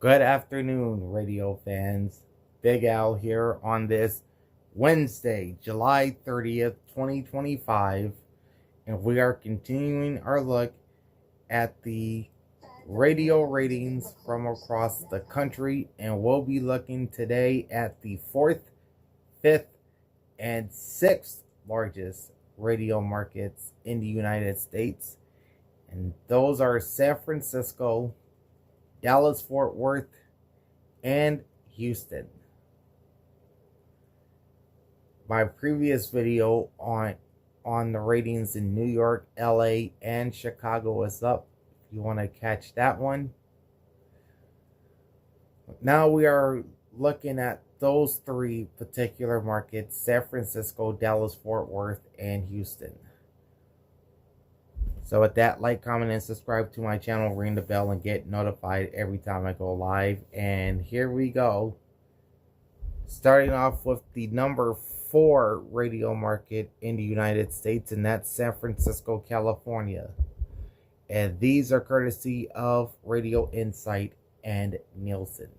Good afternoon, radio fans. Big Al here on this Wednesday, July 30th, 2025, and we are continuing our look at the radio ratings from across the country, and we'll be looking today at the 4th, 5th, and 6th largest radio markets in the United States, and those are San Francisco, Dallas, Fort Worth, and Houston. My previous video on the ratings in New York, LA, and Chicago is up. If you want to catch that one. Now we are looking at those three particular markets: San Francisco, Dallas, Fort Worth, and Houston. So with that, like, comment, and subscribe to my channel, ring the bell, and get notified every time I go live. And here we go. Starting off with the number 4 radio market in the United States, and that's San Francisco, California. And these are courtesy of Radio Insight and Nielsen.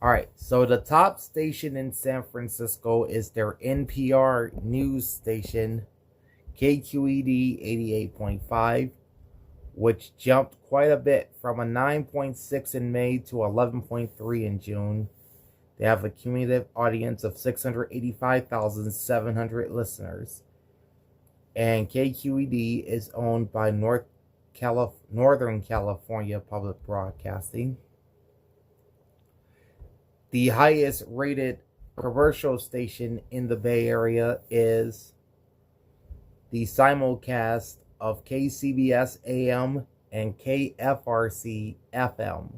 Alright, so the top station in San Francisco is their NPR news station, KQED 88.5, which jumped quite a bit from a 9.6 in May to 11.3 in June. They have a cumulative audience of 685,700 listeners. And KQED is owned by Northern California Public Broadcasting. The highest rated commercial station in the Bay Area is the simulcast of KCBS AM and KFRC FM.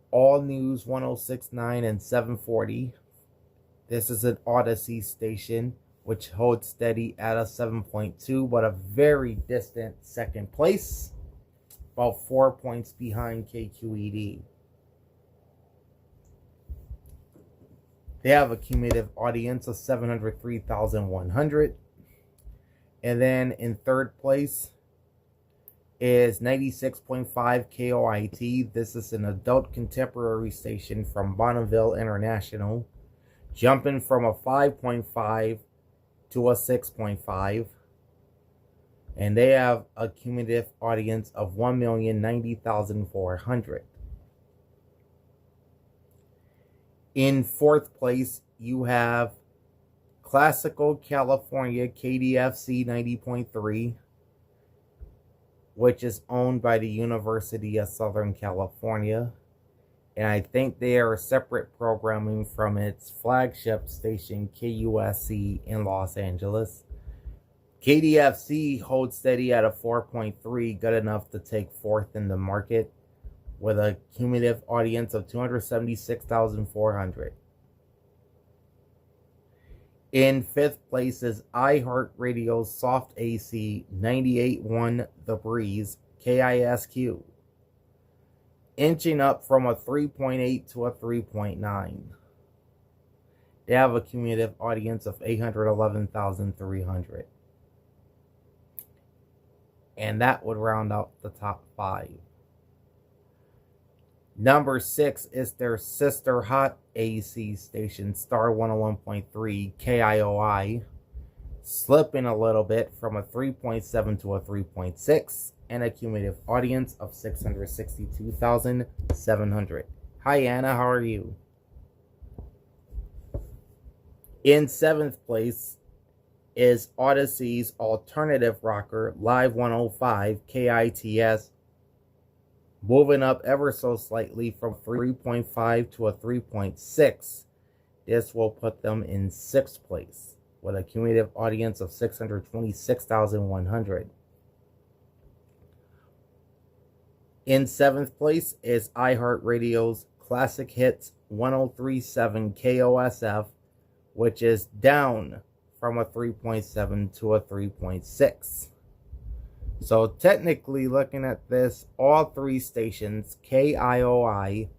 All News 106.9 and 740. This is an Odyssey station, which holds steady at a 7.2, but a very distant second place, about 4 points behind KQED. They have a cumulative audience of 703,100. And then in third place is 96.5 KOIT. This is an adult contemporary station from Bonneville International, jumping from a 5.5 to a 6.5. And they have a cumulative audience of 1,090,400. In fourth place, you have Classical California, KDFC 90.3, which is owned by the University of Southern California. And I think they are separate programming from its flagship station, KUSC, in Los Angeles. KDFC holds steady at a 4.3, good enough to take fourth in the market, with a cumulative audience of 276,400. In fifth place is iHeartRadio's Soft AC 98.1 The Breeze, KISQ, inching up from a 3.8 to a 3.9. They have a cumulative audience of 811,300. And that would round out the top 5. Number 6 is their sister hot AC station, Star 101.3 KIOI, slipping a little bit from a 3.7 to a 3.6, and a cumulative audience of 662,700. Hi Anna, how are you? In 7th place is Odyssey's alternative rocker, Live 105 KITS, moving up ever so slightly from 3.5 to a 3.6. This will put them in 6th place with a cumulative audience of 626,100. In 7th place is iHeartRadio's Classic Hits 103.7 KOSF, which is down from a 3.7 to a 3.6. So technically, looking at this, all three stations, KIOI,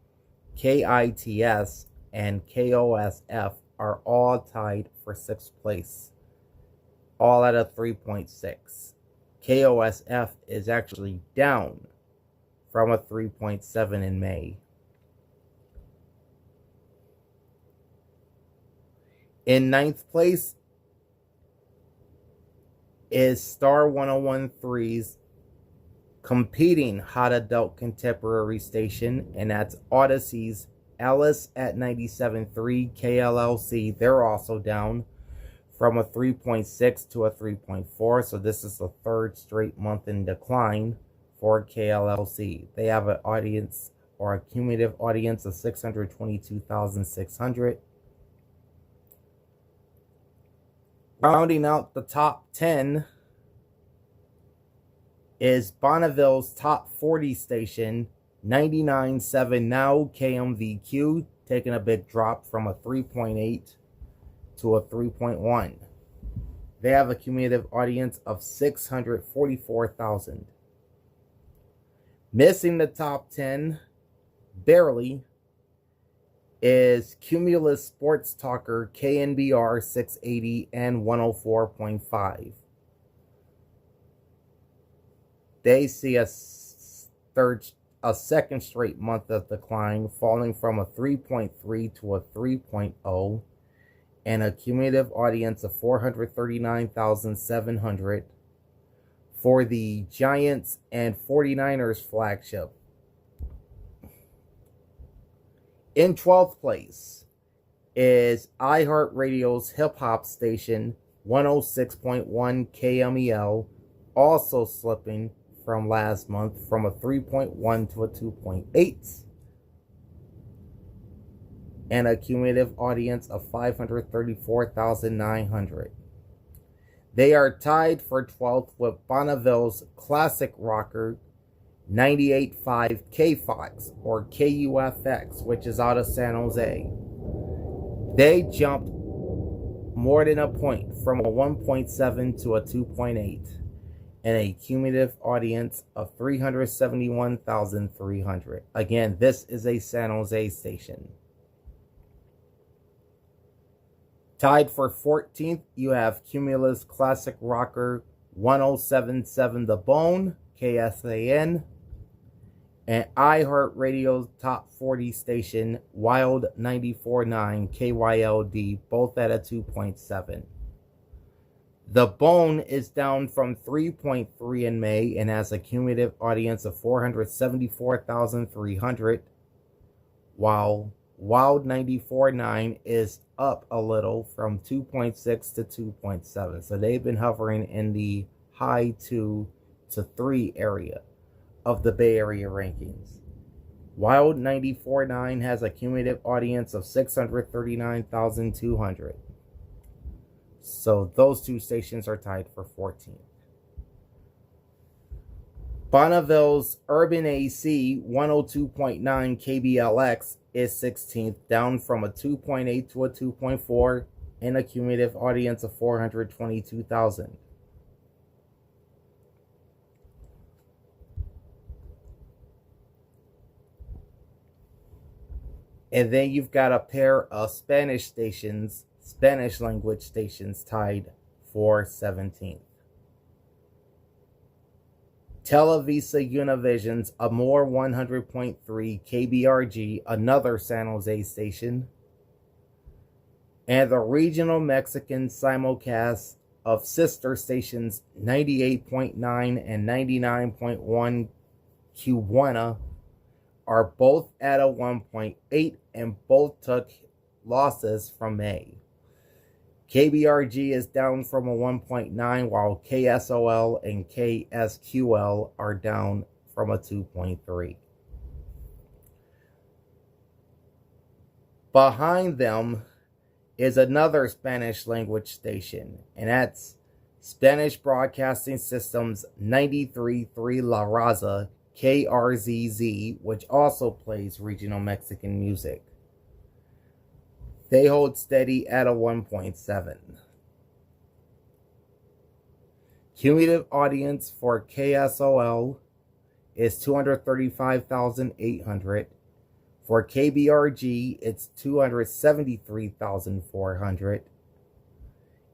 KITS, and KOSF, are all tied for 6th place, all at a 3.6. KOSF is actually down from a 3.7 in May. In ninth place is Star 1013's competing Hot Adult Contemporary station, and that's Odyssey's Alice at 97.3 KLLC. They're also down from a 3.6 to a 3.4, so this is the third straight month in decline for KLLC. They have an audience, or a cumulative audience, of 622,600. Rounding out the top 10 is Bonneville's top 40 station, 99.7 Now KMVQ, taking a big drop from a 3.8 to a 3.1. They have a cumulative audience of 644,000. Missing the top 10, barely, is Cumulus Sports Talker KNBR 680 and 104.5. They see a second straight month of decline, falling from a 3.3 to a 3.0, and a cumulative audience of 439,700 for the Giants and 49ers flagship. In 12th place is iHeartRadio's hip-hop station, 106.1 KMEL, also slipping from last month from a 3.1 to a 2.8, and a cumulative audience of 534,900. They are tied for 12th with Bonneville's classic rocker 98.5 KFOX, or KUFX, which is out of San Jose. They jumped more than a point, from a 1.7 to a 2.8, and a cumulative audience of 371,300. Again, this is a San Jose station. Tied for 14th, you have Cumulus Classic Rocker 107.7 The Bone, KSAN, and iHeartRadio's top 40 station, Wild 94.9 KYLD, both at a 2.7. The Bone is down from 3.3 in May and has a cumulative audience of 474,300, while Wild 94.9 is up a little from 2.6 to 2.7. So they've been hovering in the high 2 to 3 area of the Bay Area rankings. Wild 94.9 has a cumulative audience of 639,200. So those two stations are tied for 14th. Bonneville's Urban AC 102.9 KBLX is 16th, down from a 2.8 to a 2.4, and a cumulative audience of 422,000. And then you've got a pair of Spanish stations, Spanish language stations, tied for 17th. Televisa Univision's Amor 100.3 KBRG, another San Jose station, and the regional Mexican simulcast of sister stations 98.9 and 99.1 Cubana are both at a 1.8 and both took losses from May. KBRG is down from a 1.9, while KSOL and KSQL are down from a 2.3. Behind them is another Spanish language station, and that's Spanish Broadcasting System's 93.3 La Raza, KRZZ, which also plays regional Mexican music. They hold steady at a 1.7. Cumulative audience for KSOL is 235,800. For KBRG, it's 273,400.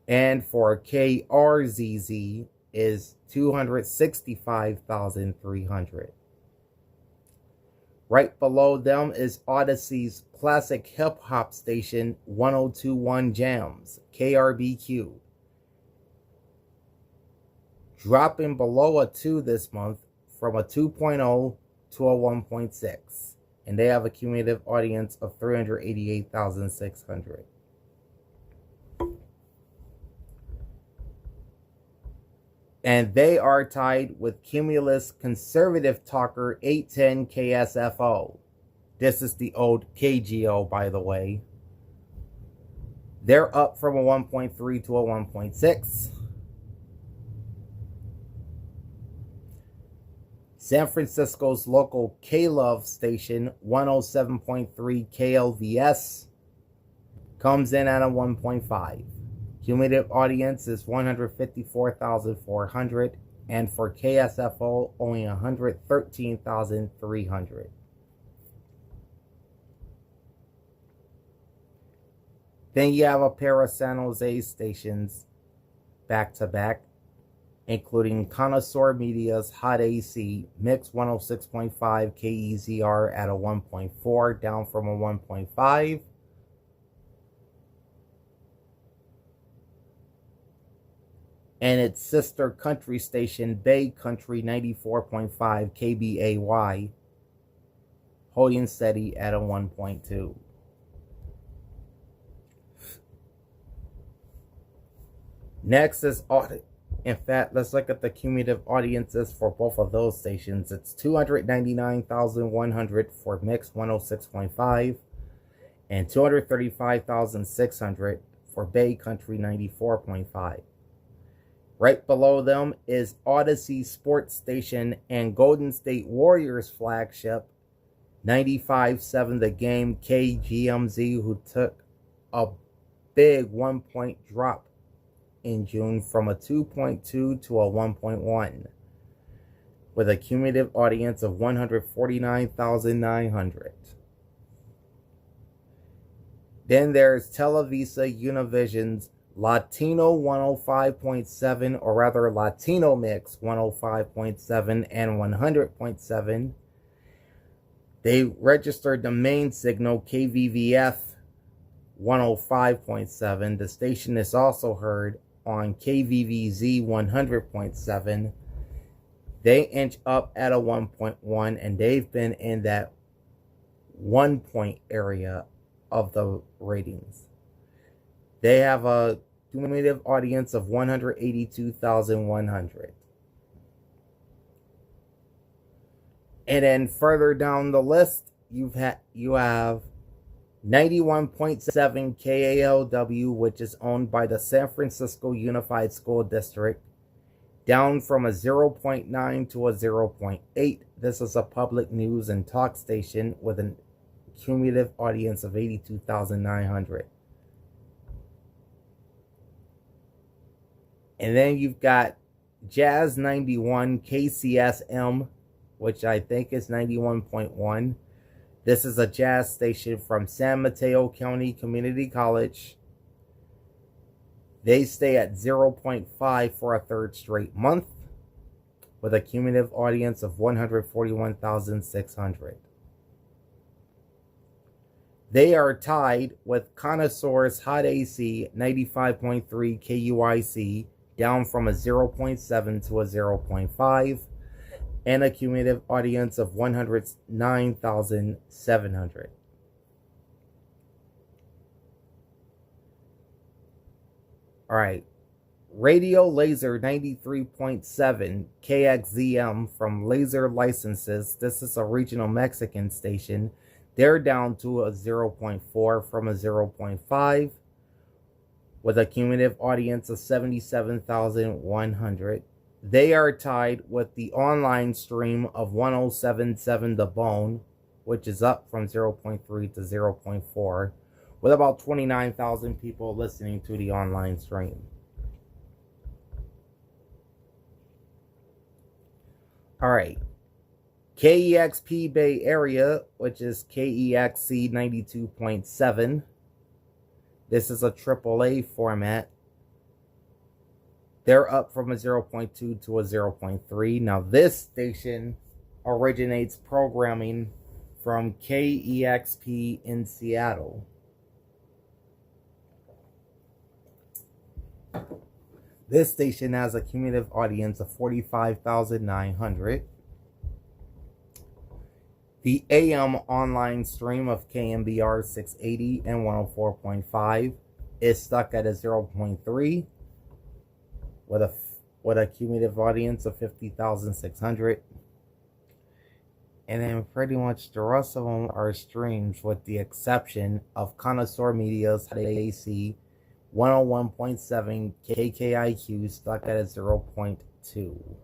And for KRZZ is 265,300. Right below them is Odyssey's classic hip hop station 1021 Jams, KRBQ. Dropping below a 2 this month from a 2.0 to a 1.6. And they have a cumulative audience of 388,600. And they are tied with Cumulus Conservative Talker 810 KSFO. This is the old KGO, by the way. They're up from a 1.3 to a 1.6. San Francisco's local K-Love station, 107.3 KLVS, comes in at a 1.5. Cumulative audience is 154,400, and for KSFO, only 113,300. Then you have a pair of San Jose stations back to back, including Connoisseur Media's Hot AC, Mix 106.5 KEZR at a 1.4, down from a 1.5. And its sister country station, Bay Country 94.5 KBAY, holding steady at a 1.2. Next is audit. In fact, let's look at the cumulative audiences for both of those stations. It's 299,100 for Mix 106.5 and 235,600 for Bay Country 94.5. Right below them is Odyssey Sports Station and Golden State Warriors flagship 95.7 The Game KGMZ, who took a big 1-point drop in June from a 2.2 to a 1.1 with a cumulative audience of 149,900. Then there's Televisa Univision's Latino 105.7, or rather Latino Mix 105.7 and 100.7. They registered the main signal KVVF 105.7. The station is also heard on KVVZ 100.7. They inch up at a 1.1, and they've been in that 1 point area of the ratings. They have a cumulative audience of 182,100. And then further down the list, you have 91.7 KALW, which is owned by the San Francisco Unified School District, down from a 0.9 to a 0.8. This is a public news and talk station with a cumulative audience of 82,900. And then you've got Jazz 91 KCSM, which I think is 91.1. This is a jazz station from San Mateo County Community College. They stay at 0.5 for a third straight month with a cumulative audience of 141,600. They are tied with Connoisseur's Hot AC 95.3 KUIC, down from a 0.7 to a 0.5, and a cumulative audience of 109,700. All right. Radio Laser 93.7 KXZM from Laser Licenses. This is a regional Mexican station. They're down to a 0.4 from a 0.5 with a cumulative audience of 77,100. They are tied with the online stream of 107.7 The Bone, which is up from 0.3 to 0.4, with about 29,000 people listening to the online stream. All right. KEXP Bay Area, which is KEXC 92.7. This is a AAA format. They're up from a 0.2 to a 0.3. Now, this station originates programming from KEXP in Seattle. This station has a cumulative audience of 45,900. The AM online stream of KMBR 680 and 104.5 is stuck at a 0.3 with a cumulative audience of 50,600. And then pretty much the rest of them are streams, with the exception of Connoisseur Media's AC 101.7 KKIQ stuck at a 0.2.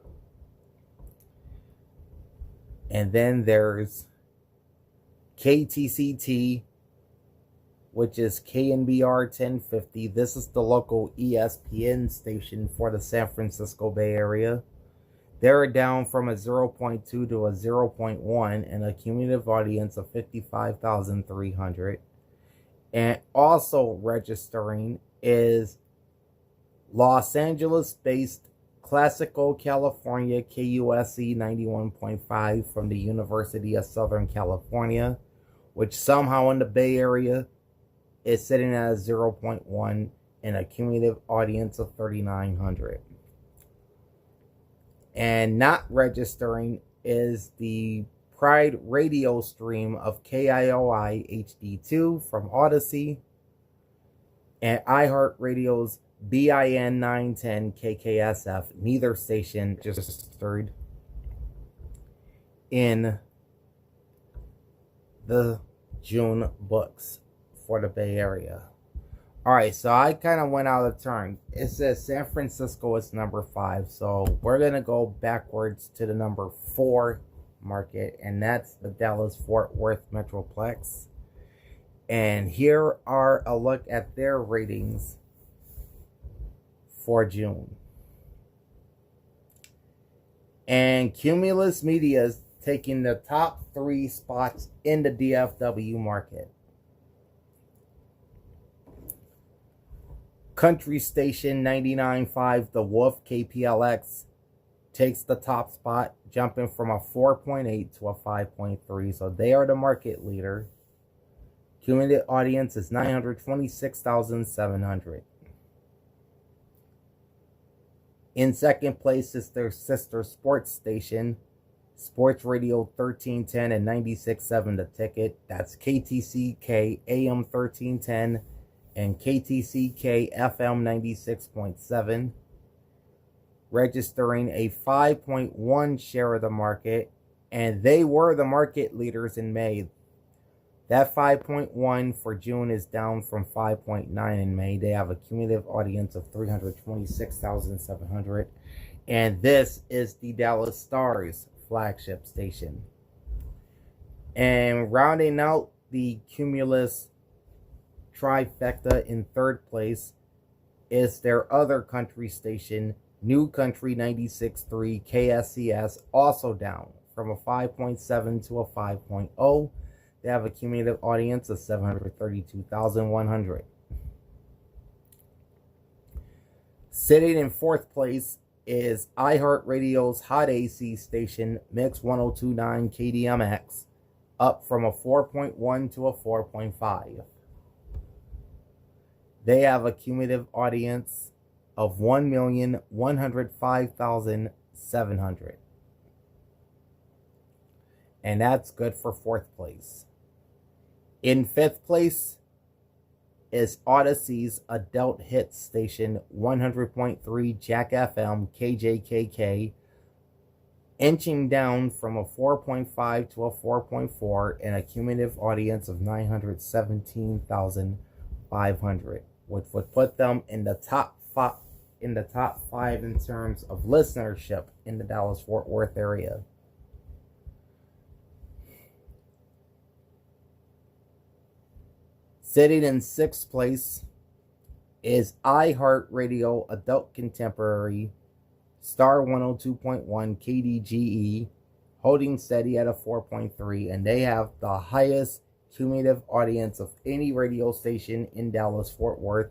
And then there's KTCT, which is KNBR 1050. This is the local ESPN station for the San Francisco Bay Area. They're down from a 0.2 to a 0.1 and a cumulative audience of 55,300. And also registering is Los Angeles-based Classical California KUSC 91.5 from the University of Southern California, which somehow in the Bay Area is sitting at a 0.1 and a cumulative audience of 3,900. And not registering is the Pride radio stream of KIOI HD2 from Odyssey and iHeartRadio's BIN 910 KKSF. Neither station registered in the June books for the Bay Area. Alright, so I kind of went out of turn. It says San Francisco is number 5, so we're going to go backwards to the number 4 market, and that's the Dallas-Fort Worth Metroplex. And here are a look at their ratings for June. And Cumulus Media is taking the top 3 spots in the DFW market. Country Station 99.5, The Wolf KPLX, takes the top spot, jumping from a 4.8 to a 5.3. So they are the market leader. Cumulative audience is 926,700. In second place is their sister sports station, Sports Radio 1310 and 96.7 The Ticket. That's KTCK AM 1310 and KTCK FM 96.7. Registering a 5.1 share of the market, and they were the market leaders in May. That 5.1 for June is down from 5.9 in May. They have a cumulative audience of 326,700. And this is the Dallas Stars flagship station. And rounding out the Cumulus trifecta in third place is their other country station, New Country 96.3 KSCS, also down from a 5.7 to a 5.0. They have a cumulative audience of 732,100. Sitting in fourth place is iHeartRadio's Hot AC station, Mix 102.9 KDMX, up from a 4.1 to a 4.5. They have a cumulative audience of 1,105,700. And that's good for fourth place. In fifth place is Odyssey's adult hit station, 100.3 Jack FM KJKK, inching down from a 4.5 to a 4.4 and a cumulative audience of 917,500, which would put them in the top 5 in terms of listenership in the Dallas-Fort Worth area. Sitting in sixth place is iHeartRadio Adult Contemporary, Star 102.1 KDGE, holding steady at a 4.3, and they have the highest cumulative audience of any radio station in Dallas-Fort Worth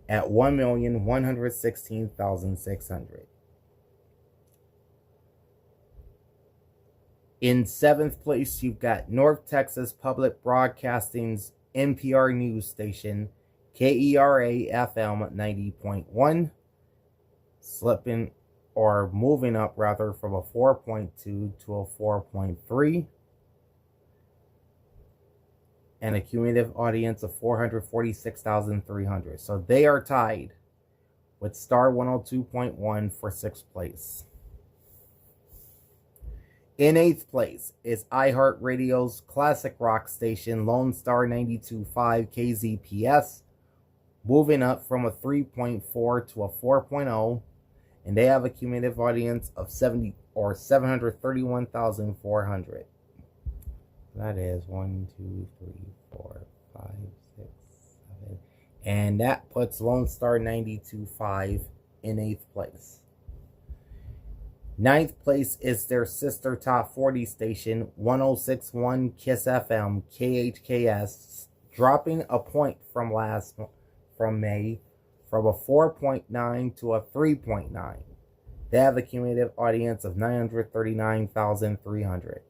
at 1,116,600. In 7th place, you've got North Texas Public Broadcasting's NPR news station, KERA FM 90.1, slipping or moving up rather from a 4.2 to a 4.3, and a cumulative audience of 446,300. So they are tied with Star 102.1 for 6th place. In 8th place is iHeartRadio's classic rock station, Lone Star 92.5 KZPS, moving up from a 3.4 to a 4.0, and they have a cumulative audience of 731,400. That is 1, 2, 3, 4, 5, 6, 7. And that puts Lone Star 92.5 in 8th place. 9th place is their sister top 40 station, 106.1 KISS FM, KHKS, dropping a point from May from a 4.9 to a 3.9. They have a cumulative audience of 939,300.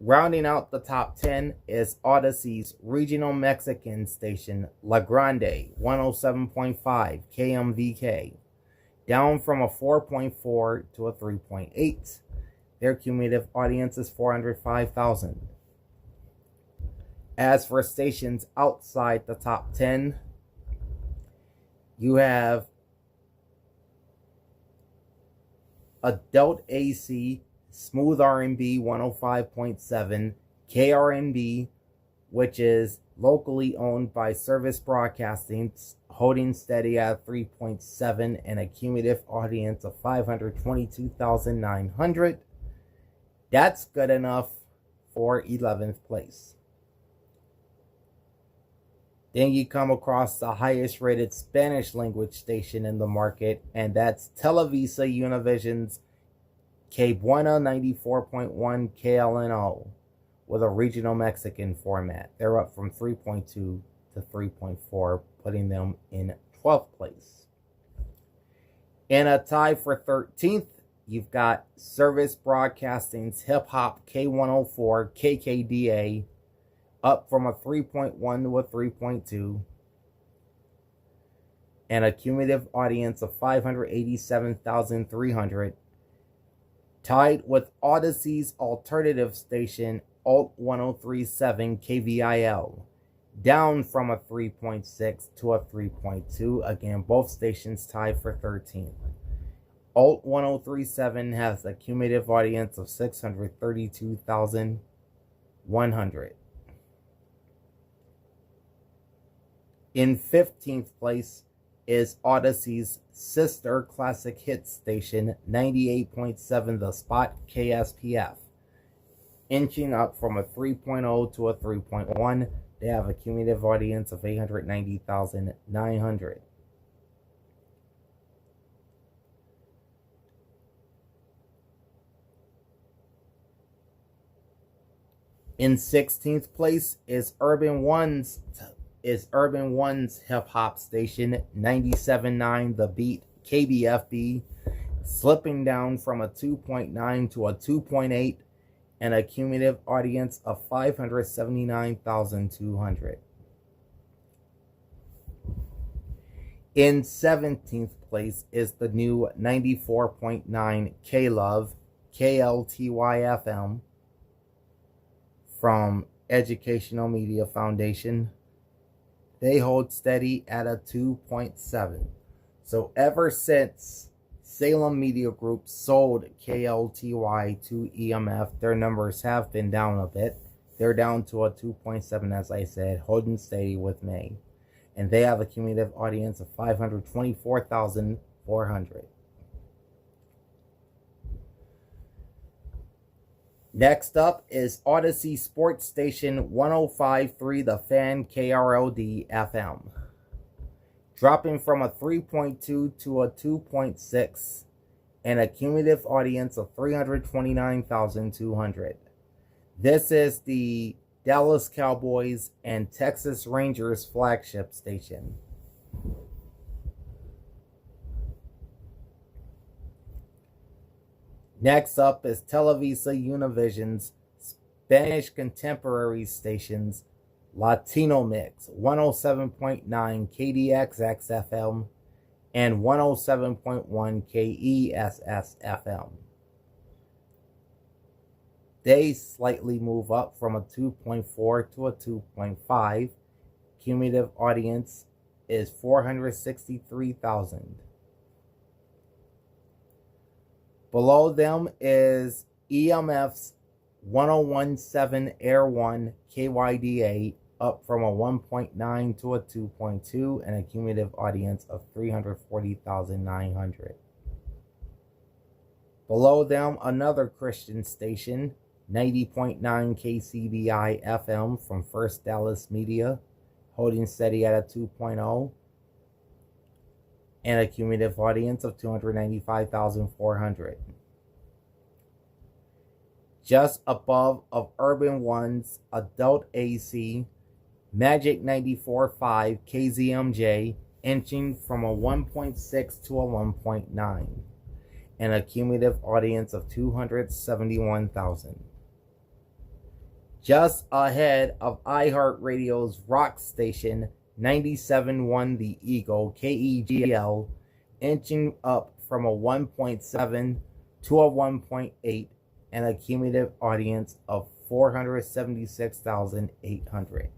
Rounding out the top 10 is Odyssey's regional Mexican station, La Grande, 107.5 KMVK, down from a 4.4 to a 3.8. Their cumulative audience is 405,000. As for stations outside the top 10, you have Adult AC, Smooth R&B 105.7, KRNB, which is locally owned by Service Broadcasting, holding steady at 3.7 and a cumulative audience of 522,900. That's good enough for 11th place. Then you come across the highest rated Spanish language station in the market, and that's Televisa Univision's Que Buena 94.1 KLNO with a regional Mexican format. They're up from 3.2 to 3.4, putting them in 12th place. In a tie for 13th, you've got Service Broadcasting's Hip Hop K104 KKDA, up from a 3.1 to a 3.2, and a cumulative audience of 587,300. Tied with Odyssey's alternative station, Alt 103.7 KVIL, down from a 3.6 to a 3.2. Again, both stations tied for 13th. Alt 103.7 has a cumulative audience of 632,100. In 15th place is Odyssey's sister classic hit station, 98.7 The Spot KSPF, inching up from a 3.0 to a 3.1. They have a cumulative audience of 890,900. In 16th place is Urban One's hip hop station, 97.9 The Beat KBFB, slipping down from a 2.9 to a 2.8 and a cumulative audience of 579,200. In 17th place is the new 94.9 K-Love KLTY FM from Educational Media Foundation. They hold steady at a 2.7. So ever since Salem Media Group sold KLTY to EMF, their numbers have been down a bit. They're down to a 2.7, as I said, holding steady with May. And they have a cumulative audience of 524,400. Next up is Odyssey Sports Station 105.3 The Fan KRLD FM, dropping from a 3.2 to a 2.6 and a cumulative audience of 329,200. This is the Dallas Cowboys and Texas Rangers flagship station. Next up is Televisa Univision's Spanish contemporary stations, Latino Mix, 107.9 KDXX FM and 107.1 KESS FM. They slightly move up from a 2.4 to a 2.5. Cumulative audience is 463,000. Below them is EMF's 1017 Air 1 KYDA, up from a 1.9 to a 2.2 and a cumulative audience of 340,900. Below them, another Christian station, 90.9 KCBI FM from First Dallas Media, holding steady at a 2.0 and a cumulative audience of 295,400. Just above of Urban One's Adult AC, Magic 94.5 KZMJ, inching from a 1.6 to a 1.9 and a cumulative audience of 271,000. Just ahead of iHeartRadio's rock station 97.1 The Eagle, KEGL, inching up from a 1.7 to a 1.8 and a cumulative audience of 476,800.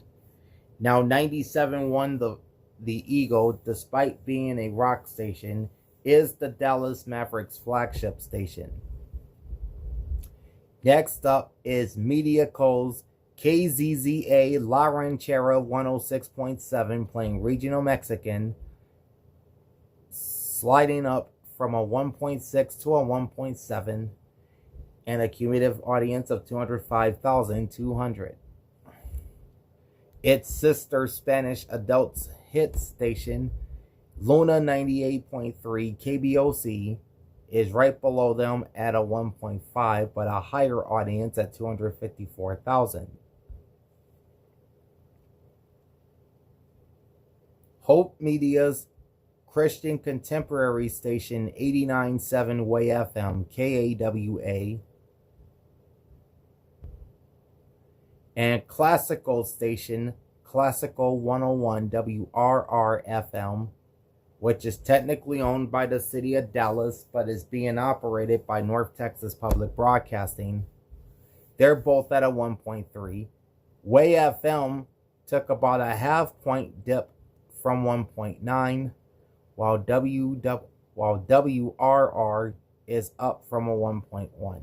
Now 97.1 The Eagle, despite being a rock station, is the Dallas Mavericks flagship station. Next up is Mediaco's KZZA La Ranchera 106.7, playing regional Mexican, sliding up from a 1.6 to a 1.7 and a cumulative audience of 205,200. Its sister Spanish adults hit station, Luna 98.3 KBOC, is right below them at a 1.5, but a higher audience at 254,000. Hope Media's Christian contemporary station 89.7 Way FM, KAWA, and classical station Classical 101 WRR FM, which is technically owned by the city of Dallas, but is being operated by North Texas Public Broadcasting. They're both at a 1.3. Way FM took about a half-point dip from 1.9, while WRR is up from a 1.1.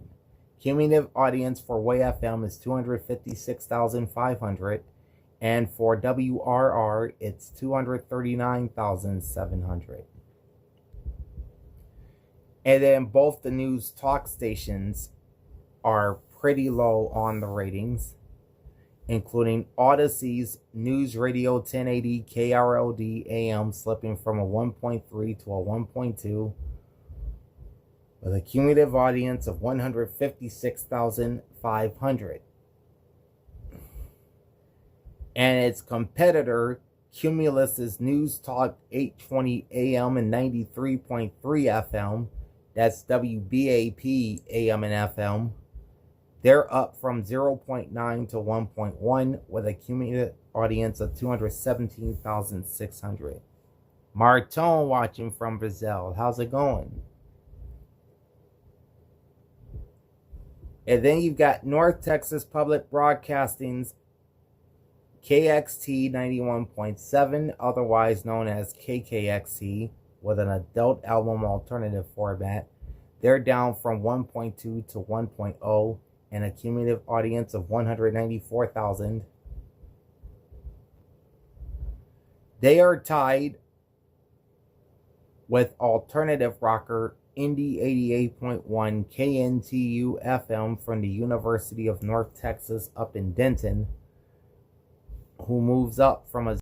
Cumulative audience for Way FM is 256,500. And for WRR, it's 239,700. And then both the news talk stations are pretty low on the ratings, including Odyssey's News Radio 1080 KRLD AM slipping from a 1.3 to a 1.2, with a cumulative audience of 156,500. And its competitor, Cumulus's News Talk 820 AM and 93.3 FM, that's WBAP AM and FM, they're up from 0.9 to 1.1 with a cumulative audience of 217,600. Martone watching from Brazil. How's it going? And then you've got North Texas Public Broadcasting's KXT 91.7, otherwise known as KKXT, with an adult album alternative format. They're down from 1.2 to 1.0 and a cumulative audience of 194,000. They are tied with alternative rocker Indie 88.1 KNTU FM from the University of North Texas up in Denton, who moves up from a